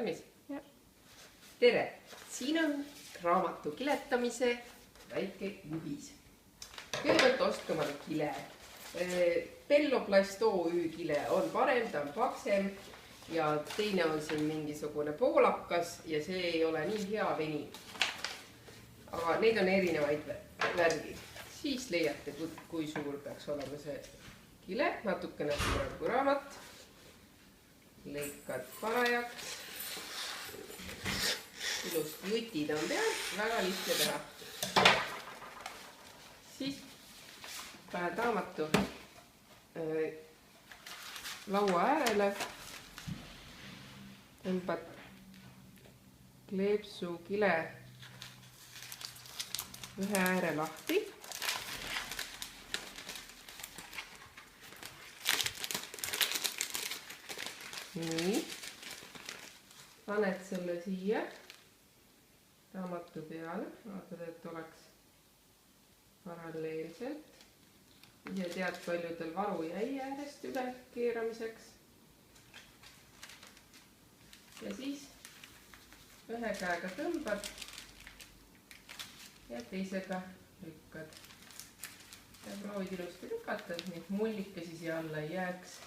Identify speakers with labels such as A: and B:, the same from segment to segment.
A: valmis?
B: Jah.
A: Tere! Siin on raamatu kiletamise väike juhis. Kõigepealt ostke omale kile. Pelloplast OÜ kile on parem, ta on paksem ja teine on siin mingisugune poolakas ja see ei ole nii hea veni. Aga neid on erinevaid värgi. Siis leiate, kui suur peaks olema see kile, natukene suurem kui raamat. Lõikad parajaks. Ilust jutid on peal, väga lihtne teha. Siis paned raamatu laua äärele, tõmbad kleepsu kile ühe ääre lahti. Nii. Paned selle siia raamatu peale, vaatad, et oleks paralleelselt. Ise tead, paljudel varu jäi äärest üle keeramiseks. Ja siis ühe käega tõmbad ja teisega lükkad. Ja proovid ilusti lükata, nii et mullikesi siia alla ei jääks.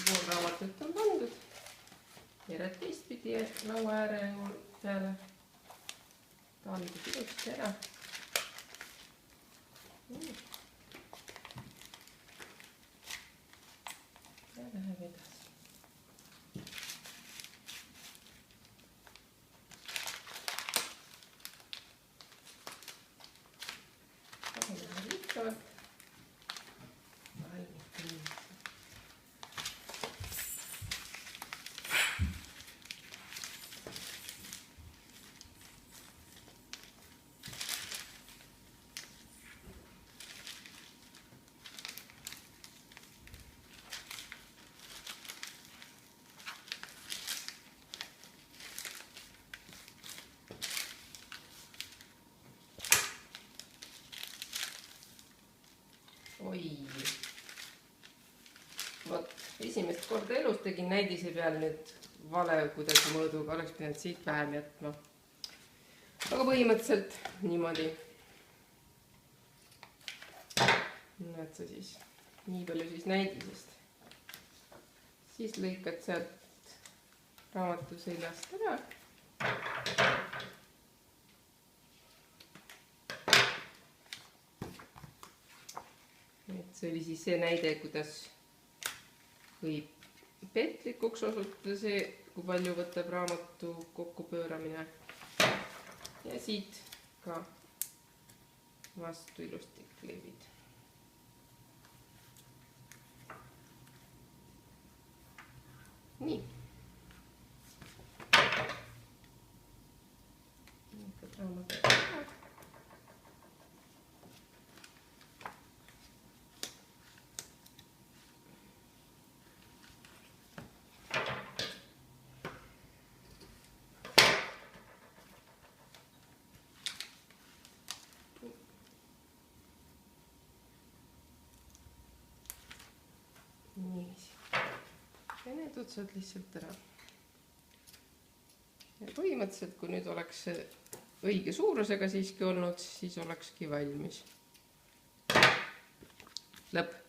A: Pool raamatut on pandud. Järjed teistpidi laua ääre peale. Taldud ilusti ära. Ja läheb edasi. Läheb lihtsalt. Oi. Vot, esimest korda elus tegin näidise peal nüüd vale kuidagi mõõduga, oleks pidanud siit vähem jätma. Aga põhimõtteliselt niimoodi. Näed sa siis, nii palju siis näidisest. Siis lõikad sealt raamatu seljast ära. See oli siis see näide, kuidas võib petlikuks osutuda see, kui palju võtab raamatu kokkupööramine. Ja siit ka vastu ilusti kleebid. Nii. Lõikad raamatu ära. Niiviisi. Ja need otsad lihtsalt ära. Ja põhimõtteliselt, kui nüüd oleks õige suurusega siiski olnud, siis olekski valmis. Lõpp.